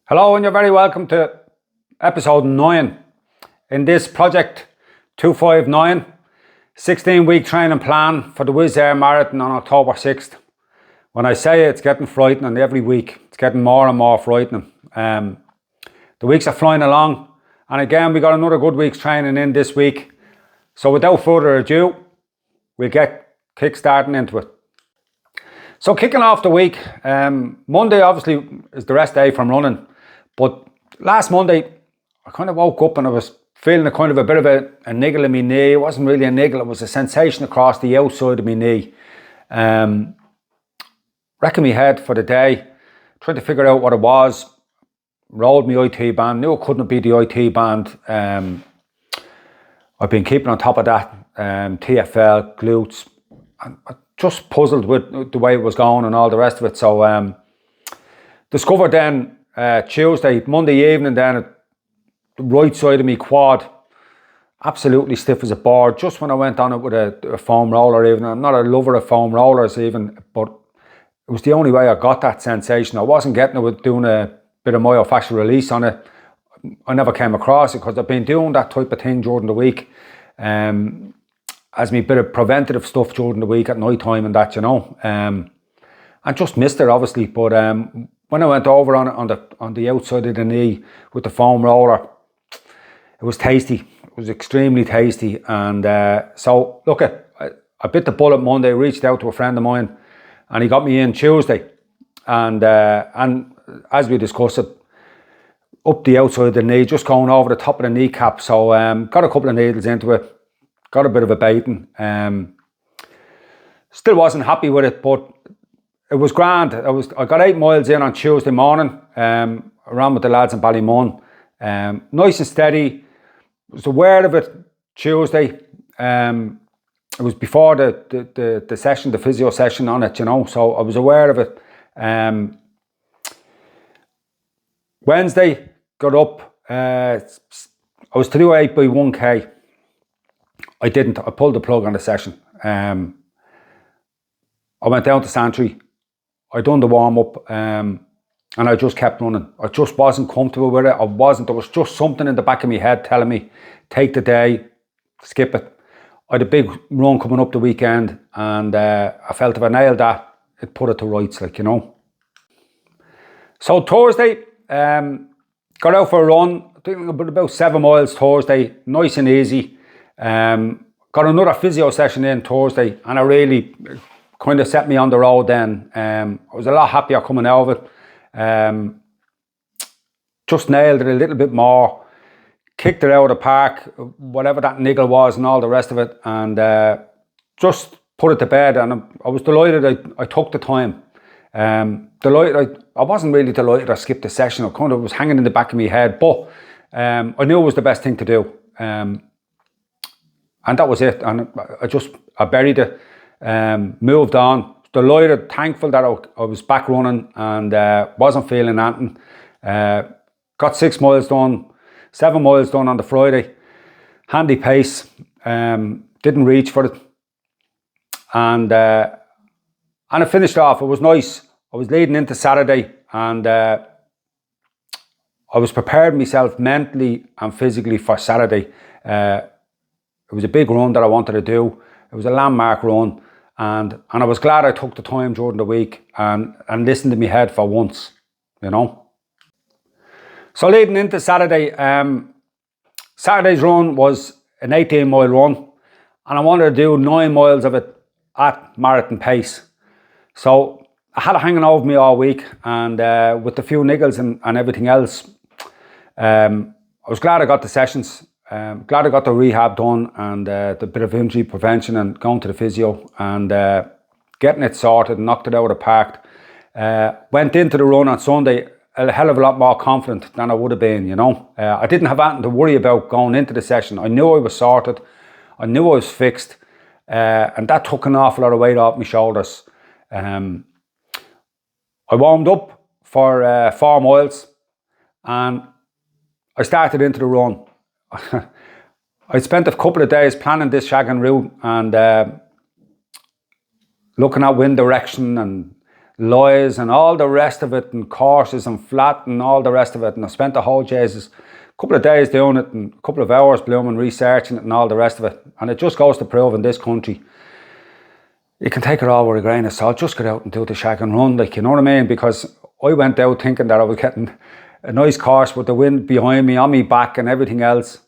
Hello, and you're very welcome to episode 9 in this project 259 16-week training plan for the Wizz Air Marathon on October 6th. When I say it, it's getting frightening every week. It's getting more and more frightening. The weeks are flying along, and again, we got another good week's training in this week. So without further ado, we'll get kick-starting into it. So kicking off the week, Monday obviously is the rest day from running. But last Monday, I kind of woke up and I was feeling a kind of a bit of a niggle in my knee. It wasn't really a niggle, it was a sensation across the outside of my knee. Wrecking my head for the day, trying to figure out what it was. Rolled my IT band, knew it couldn't be the IT band. I've been keeping on top of that, TFL, glutes. I just puzzled with the way it was going and all the rest of it. So discovered then Monday evening then the right side of me quad absolutely stiff as a board. Just when I went on it with a foam roller, even I'm not a lover of foam rollers even, but it was the only way I got that sensation. I wasn't getting it with doing a bit of myofascial release on it. I never came across it because I've been doing that type of thing during the week, as me bit of preventative stuff during the week at night time and that, I just missed it obviously, but when I went over on the outside of the knee with the foam roller, it was tasty. It was extremely tasty, and so look, I bit the bullet Monday. Reached out to a friend of mine, and he got me in Tuesday, and as we discussed it, up the outside of the knee, just going over the top of the kneecap. So got a couple of needles into it, got a bit of a baiting. Still wasn't happy with it, but it was grand. I got 8 miles in on Tuesday morning, around with the lads in Ballymun. Nice and steady. I was aware of it Tuesday. It was before the session, the physio session on it, so I was aware of it. Wednesday, got up. I was to do 8 by 1k. I didn't. I pulled the plug on the session. I went down to Santry. I done the warm-up, and I just kept running. I just wasn't comfortable with it. There was just something in the back of my head telling me, take the day, skip it. I had a big run coming up the weekend, and I felt if I nailed that, it put it to rights, So Thursday, got out for a run, I think about 7 miles Thursday, nice and easy. Got another physio session in Thursday, and I really kind of set me on the road then. I was a lot happier coming out of it. Just nailed it a little bit more, kicked it out of the park, whatever that niggle was and all the rest of it, and just put it to bed. And I was delighted I took the time. Delighted, I wasn't really delighted I skipped the session. I kind of was hanging in the back of my head, but I knew it was the best thing to do. And that was it. And I buried it. Moved on, delighted, thankful that I was back running and wasn't feeling anything. Got 6 miles done, 7 miles done on the Friday, handy pace, didn't reach for it, and I finished off. It was nice. I was leading into Saturday, and I was prepared myself mentally and physically for Saturday. It was a big run that I wanted to do. It was a landmark run. And I was glad I took the time during the week and listened to my head for once, So leading into Saturday, Saturday's run was an 18-mile run, and I wanted to do 9 miles of it at marathon pace. So I had it hanging over me all week, and with the few niggles and everything else, I was glad I got the sessions. Glad I got the rehab done and the bit of injury prevention and going to the physio and getting it sorted and knocked it out of the park. Went into the run on Sunday a hell of a lot more confident than I would have been, I didn't have anything to worry about going into the session. I knew I was sorted. I knew I was fixed. And that took an awful lot of weight off my shoulders. I warmed up for 4 miles and I started into the run. I spent a couple of days planning this shagging route and looking at wind direction and lies and all the rest of it, and courses and flat and all the rest of it. And I spent the whole Jesus couple of days doing it and a couple of hours blooming researching it and all the rest of it. And it just goes to prove in this country, you can take it all with a grain of salt. Just get out and do the shag and run, like, you know what I mean? Because I went out thinking that I was getting a nice course with the wind behind me, on me back and everything else.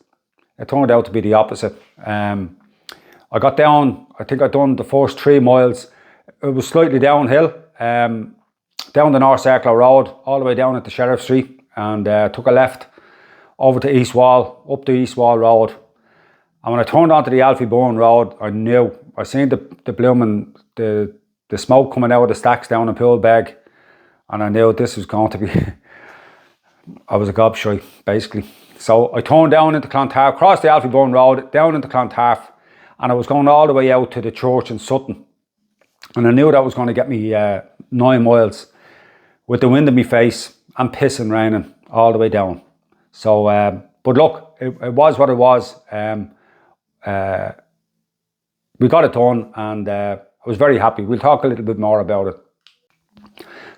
It turned out to be the opposite. I got down, I think I'd done the first 3 miles. It was slightly downhill, down the North Circular Road, all the way down into Sheriff Street, and took a left over to East Wall, up the East Wall Road. And when I turned onto the Alfie Bourne Road, I knew, I seen the blooming, the smoke coming out of the stacks down in Poolbeg, and I knew this was going to be, I was a gobshite, basically. So I turned down into Clontarf, crossed the Alfie Bourne Road, down into Clontarf, and I was going all the way out to the church in Sutton. And I knew that was going to get me 9 miles with the wind in my face and pissing raining all the way down. So, but look, it was what it was. We got it done, and I was very happy. We'll talk a little bit more about it.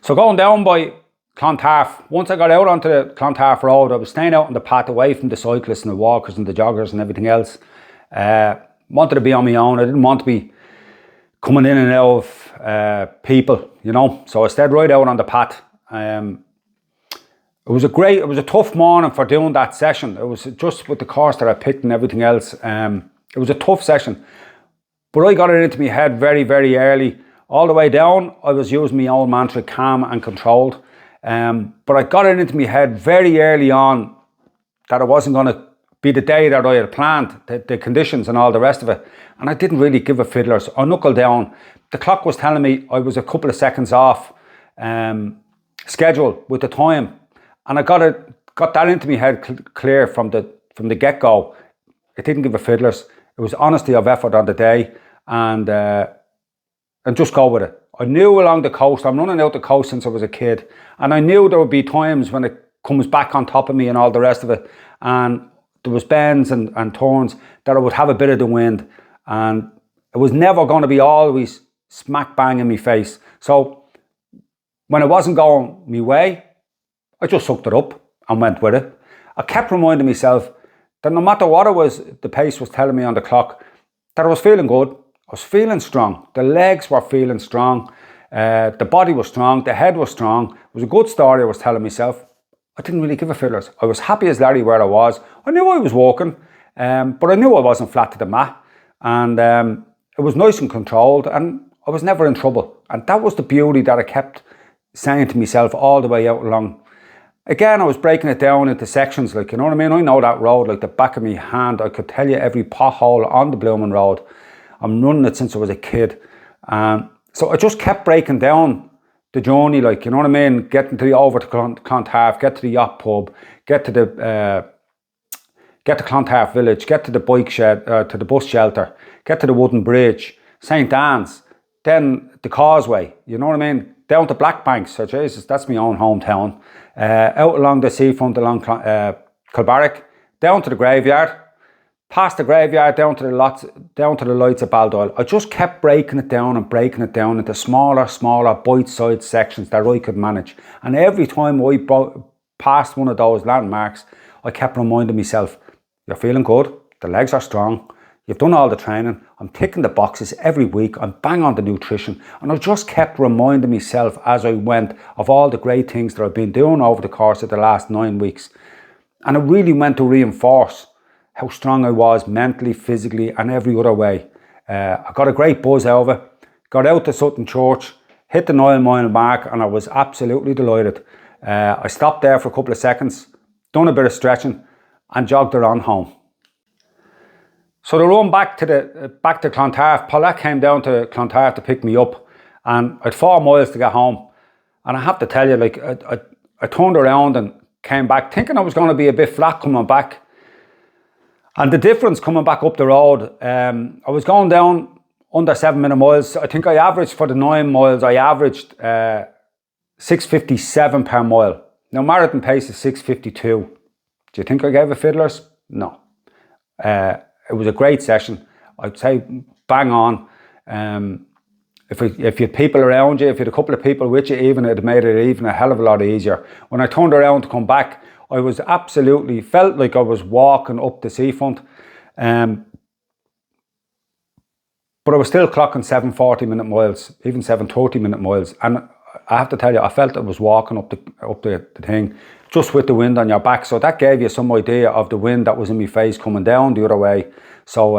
So going down by Clontarf, once I got out onto the Clontarf Road, I was staying out on the path away from the cyclists and the walkers and the joggers and everything else. Wanted to be on my own. I didn't want to be coming in and out of people, you know. So I stayed right out on the path. It was a tough morning for doing that session. It was just with the course that I picked and everything else. It was a tough session, but I got it into my head very, very early. All the way down, I was using my own mantra, calm and controlled. But I got it into my head very early on that it wasn't going to be the day that I had planned, the conditions and all the rest of it. And I didn't really give a fiddler's. I knuckled down. The clock was telling me I was a couple of seconds off schedule with the time. And I got that into my head clear from the get-go. It didn't give a fiddler's. It was honesty of effort on the day, and just go with it. I knew along the coast, I'm running out the coast since I was a kid, and I knew there would be times when it comes back on top of me and all the rest of it, and there was bends and turns that I would have a bit of the wind, and it was never going to be always smack bang in my face. So when it wasn't going my way, I just sucked it up and went with it. I kept reminding myself that no matter what it was, the pace was telling me on the clock, that I was feeling good. I was feeling strong. The legs were feeling strong. The body was strong. The head was strong. It was a good story I was telling myself. I didn't really give a fiddler's. I was happy as Larry where I was. I knew I was walking, but I knew I wasn't flat to the mat. And it was nice and controlled, and I was never in trouble. And that was the beauty that I kept saying to myself all the way out along. Again, I was breaking it down into sections, like, you know what I mean? I know that road like the back of my hand. I could tell you every pothole on the blooming road. I'm running it since I was a kid. So I just kept breaking down the journey, like, you know what I mean? Getting over to Clontarf, get to the yacht pub, get to Clontarf village, get to the bike shed, to the bus shelter, get to the wooden bridge, St. Anne's, then the causeway, you know what I mean? Down to Blackbank, so Jesus, that's my own hometown. Out along the seafront, along Kilbarrack, down to the graveyard, past the graveyard, down to the lights at Baldoyle. I just kept breaking it down into smaller bite-sized sections that I could manage. And every time I passed one of those landmarks, I kept reminding myself, you're feeling good, the legs are strong, you've done all the training, I'm ticking the boxes every week, I'm bang on the nutrition. And I just kept reminding myself as I went of all the great things that I've been doing over the course of the last 9 weeks. And it really went to reinforce how strong I was mentally, physically, and every other way. I got a great buzz out of it, got out to Sutton Church, hit the 9 mile mark, and I was absolutely delighted. I stopped there for a couple of seconds, done a bit of stretching, and jogged around home. So the run back to Clontarf, Paulette came down to Clontarf to pick me up, and I had 4 miles to get home. And I have to tell you, like, I turned around and came back thinking I was going to be a bit flat coming back. And the difference coming back up the road, I was going down under 7 minute miles. I think I averaged for the 9 miles, I averaged 6:57 per mile. Now marathon pace is 6:52. Do you think I gave a fiddler's? No. It was a great session. I'd say bang on. if you had people around you, if you had a couple of people with you, even it made it even a hell of a lot easier. When I turned around to come back, I was absolutely felt like I was walking up the seafront, but I was still clocking 7:40-minute miles, even 7:30-minute miles, and I have to tell you, I felt I was walking up the thing just with the wind on your back. So that gave you some idea of the wind that was in my face coming down the other way. So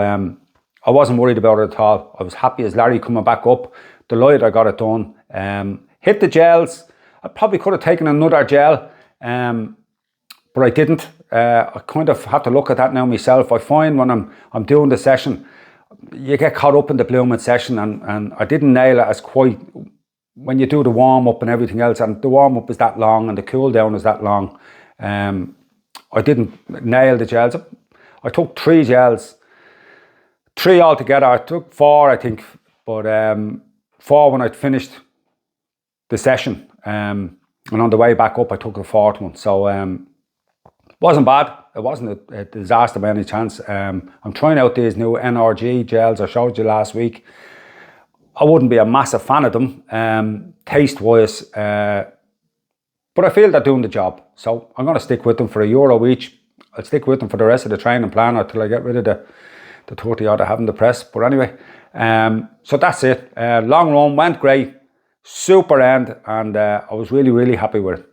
I wasn't worried about it at all. I was happy as Larry coming back up. Delighted I got it done. Hit the gels. I probably could have taken another gel, but I didn't. I kind of have to look at that now myself. I find when I'm doing the session, you get caught up in the blooming session, and I didn't nail it as quite when you do the warm-up and everything else, and the warm-up is that long and the cool-down is that long. I didn't nail the gels. I took 3 gels. 3 altogether. I took 4, I think, but 4 when I'd finished the session. And on the way back up, I took the 4th one. So wasn't bad. It wasn't a disaster by any chance. I'm trying out these new NRG gels I showed you last week. I wouldn't be a massive fan of them, taste-wise, but I feel they're doing the job. So I'm going to stick with them for €1 each. I'll stick with them for the rest of the training plan until I get rid of the 30 odd I have in the press. But anyway, so that's it. Long run, went great, super end, and I was really, really happy with it.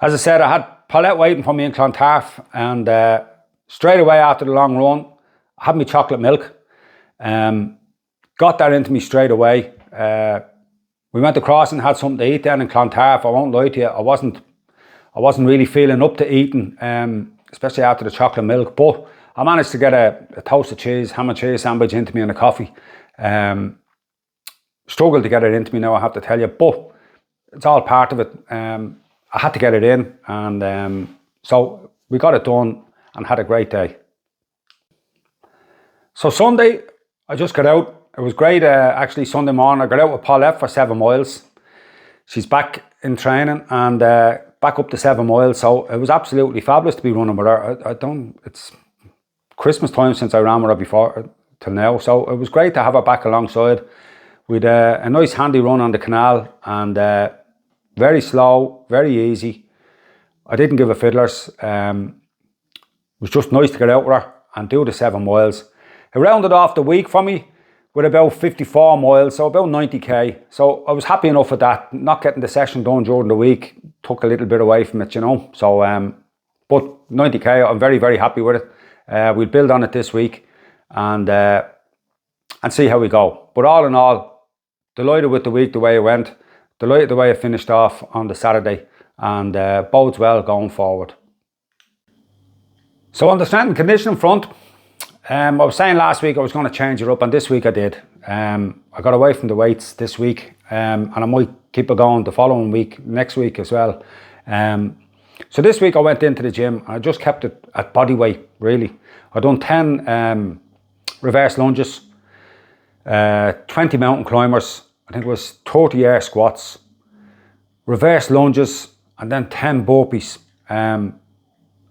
As I said, I had Paulette waiting for me in Clontarf, and straight away after the long run, I had my chocolate milk. Got that into me straight away. We went across and had something to eat then in Clontarf. I won't lie to you, I wasn't really feeling up to eating, especially after the chocolate milk, but I managed to get a toasted cheese, ham and cheese sandwich into me and a coffee. Struggled to get it into me now, I have to tell you, but it's all part of it. I had to get it in, and so we got it done and had a great day. So Sunday, I just got out. It was great, actually. Sunday morning, I got out with Paulette for 7 miles. She's back in training and back up to 7 miles. So it was absolutely fabulous to be running with her. It's Christmas time since I ran with her before till now. So it was great to have her back alongside. With a nice handy run on the canal, and very slow, very easy. I didn't give a fiddlers. It was just nice to get out with her and do the 7 miles. It rounded off the week for me with about 54 miles, so about 90k. So I was happy enough with that. Not getting the session done during the week took a little bit away from it, you know. So, but 90k, I'm very, very happy with it. We'll build on it this week and see how we go. But all in all, delighted with the week, the way it went. Delighted the way it finished off on the Saturday, and bodes well going forward. So on the strength and conditioning front, I was saying last week I was going to change it up, and this week I did. I got away from the weights this week, and I might keep it going the following week, next week as well. So this week I went into the gym and I just kept it at body weight, really. I done 10 reverse lunges, 20 mountain climbers, I think it was 30 air squats, reverse lunges, and then 10 burpees, and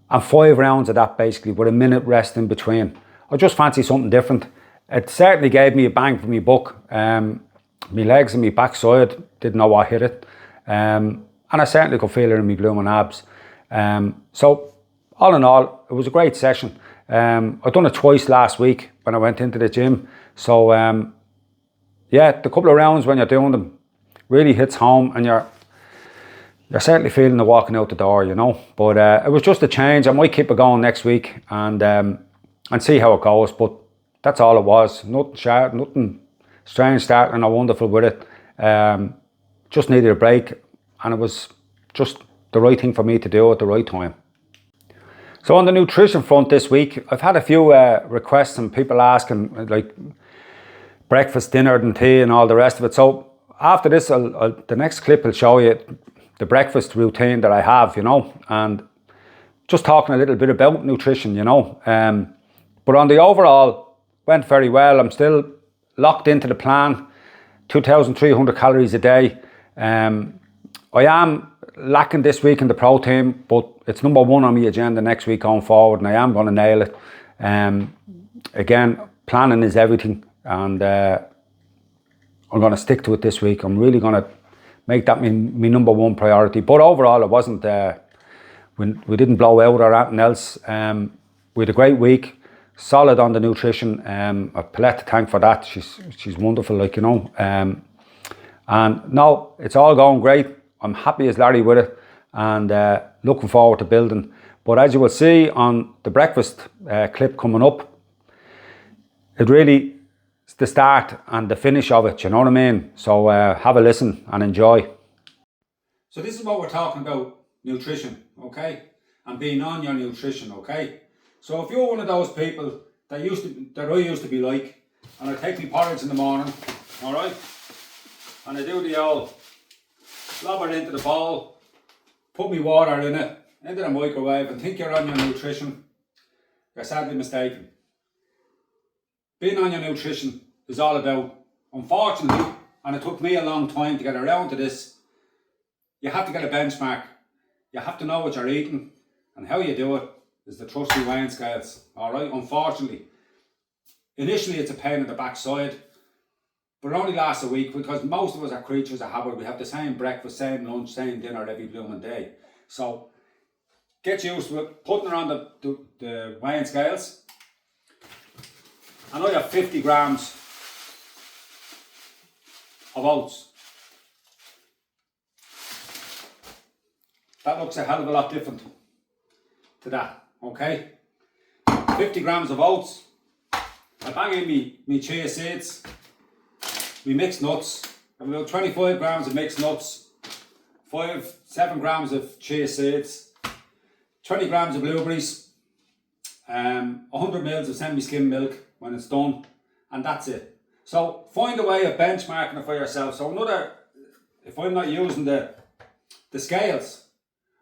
5 rounds of that basically, with a minute rest in between. I just fancy something different. It certainly gave me a bang for my buck. My legs and my backside didn't know what hit it, and I certainly could feel it in my blooming abs. So all in all, it was a great session. I done it twice last week when I went into the gym. So yeah, the couple of rounds when you're doing them really hits home, and you're certainly feeling the walking out the door, you know. But it was just a change. I might keep it going next week and see how it goes. But that's all it was. Nothing sharp, nothing strange starting or wonderful with it. Just needed a break, and it was just the right thing for me to do at the right time. So on the nutrition front this week, I've had a few requests and people asking, like, breakfast, dinner and tea and all the rest of it. So after this, the next clip will show you the breakfast routine that I have, you know, and just talking a little bit about nutrition, you know. But on the overall, went very well. I'm still locked into the plan, 2,300 calories a day. I am lacking this week in the protein, but it's number 1 on my agenda next week going forward, and I am going to nail it. Again, planning is everything, and I'm going to stick to it this week. I'm really going to make that my number one priority. But overall, it wasn't, we didn't blow out or anything else. We had a great week, solid on the nutrition. I've Paulette to thank for that. She's wonderful, like, you know. And no, it's all going great. I'm happy as Larry with it, and looking forward to building. But as you will see on the breakfast clip coming up, it really is the start and the finish of it, you know what I mean? So have a listen and enjoy. So this is what we're talking about, nutrition, okay? And being on your nutrition, okay? So if you're one of those people that I used to be like, and I take my porridge in the morning, all right? And I do the old lob it into the bowl, put my water in it, into the microwave, and think you're on your nutrition, you're sadly mistaken. Being on your nutrition is all about, unfortunately, and it took me a long time to get around to this, you have to get a benchmark. You have to know what you're eating, and how you do it is the trusty weighing scales, alright? Unfortunately, initially it's a pain in the backside, but it only lasts a week, because most of us are creatures of habit. We have the same breakfast, same lunch, same dinner every blooming day. So get used to it, putting her on the weighing scales. I know you have 50 grams of oats. That looks a hell of a lot different to that, okay? 50 grams of oats. I bang in me chia seeds, me mixed nuts. I have about 25 grams of mixed nuts, 7 grams of chia seeds, 20 grams of blueberries, 100 mils of semi-skim milk when it's done, and that's it. So find a way of benchmarking it for yourself. So if I'm not using the scales,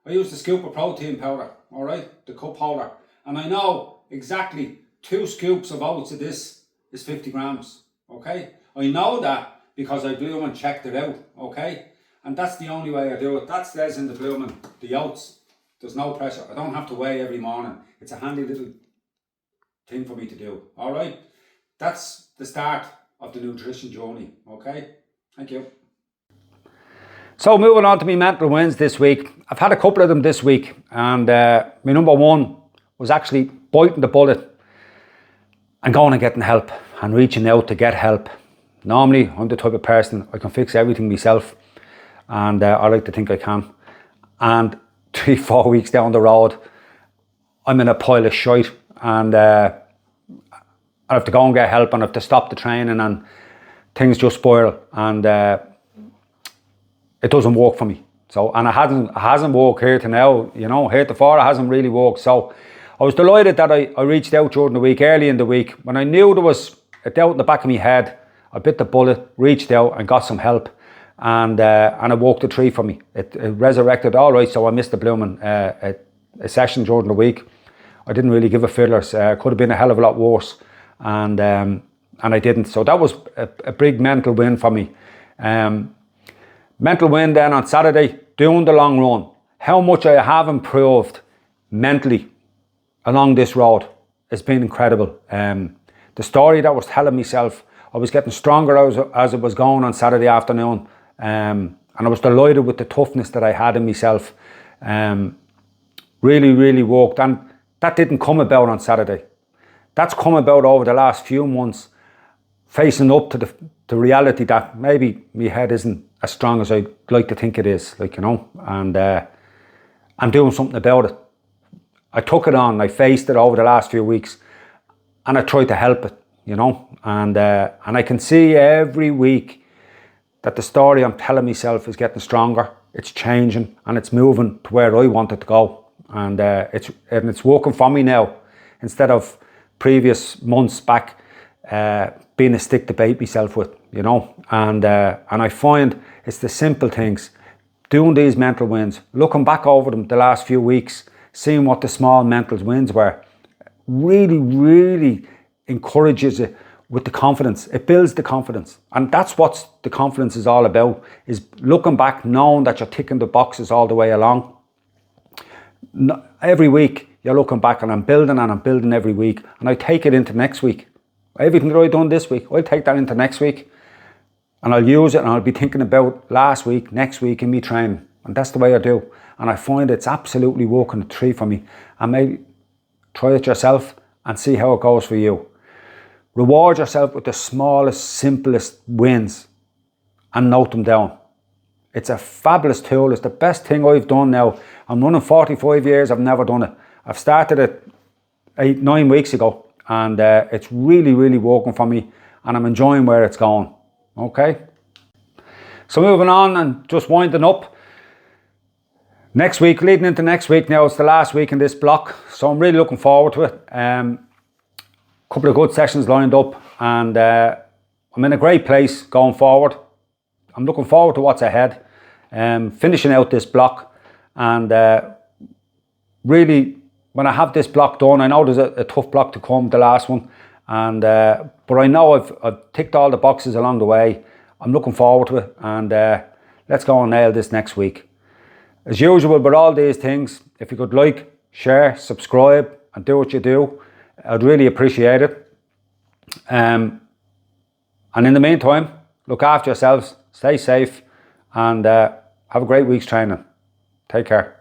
I use the scoop of protein powder, all right, the cup holder, and I know exactly 2 scoops of oats of this is 50 grams, okay? I know that because I blew and checked it out, okay? And that's the only way I do it. That says in the blooming, the oats, there's no pressure. I don't have to weigh every morning. It's a handy little thing for me to do, all right? That's the start of the nutrition journey, okay? Thank you. So moving on to my mental wins this week. I've had a couple of them this week, and my number one was actually biting the bullet and going and getting help and reaching out to get help. Normally, I'm the type of person, I can fix everything myself, and I like to think I can. And 3-4 weeks down the road, I'm in a pile of shite, and I have to go and get help, and I have to stop the training, and things just spiral, and it doesn't work for me. So, and it hasn't worked here to now, you know, here to far, it hasn't really worked. So I was delighted that I reached out during the week, early in the week, when I knew there was a doubt in the back of my head. I bit the bullet, reached out and got some help, and it walked the tree for me. It resurrected all right, so I missed the blooming a session during the week. I didn't really give a fiddler's. Could have been a hell of a lot worse, and I didn't. So that was a big mental win for me. Mental win then on Saturday, doing the long run. How much I have improved mentally along this road has been incredible. The story that I was telling myself, I was getting stronger as it was going on Saturday afternoon, and I was delighted with the toughness that I had in myself. Really, really worked, and that didn't come about on Saturday. That's come about over the last few months, facing up to the reality that maybe my head isn't as strong as I'd like to think it is, like, you know, and I'm doing something about it. I took it on, I faced it over the last few weeks, and I tried to help it, you know, and I can see every week that the story I'm telling myself is getting stronger, it's changing, and it's moving to where I want it to go, and it's working for me now, instead of previous months back being a stick to bait myself with, you know, and I find it's the simple things, doing these mental wins, looking back over them the last few weeks, seeing what the small mental wins were, really, really encourages it with the confidence. It builds the confidence, and that's what the confidence is all about, is looking back, knowing that you're ticking the boxes all the way along. Every week you're looking back, and I'm building every week, and I take it into next week. Everything that I've done this week, I'll take that into next week, and I'll use it, and I'll be thinking about last week, next week in me training, and that's the way I do. And I find it's absolutely working a treat for me. And maybe try it yourself and see how it goes for you. Reward yourself with the smallest, simplest wins and note them down. It's a fabulous tool. It's the best thing I've done now. I'm running 45 years, I've never done it. I've started it 8-9 weeks ago, and it's really, really working for me, and I'm enjoying where it's going. Okay? So moving on and just winding up. Next week, leading into next week now, it's the last week in this block, so I'm really looking forward to it. Couple of good sessions lined up, and I'm in a great place going forward. I'm looking forward to what's ahead. Finishing out this block, and really, when I have this block done, I know there's a tough block to come, the last one, and but I know I've ticked all the boxes along the way. I'm looking forward to it, and let's go and nail this next week. As usual with all these things, if you could like, share, subscribe, and do what you do, I'd really appreciate it. And in the meantime, look after yourselves, stay safe, and have a great week's training. Take care.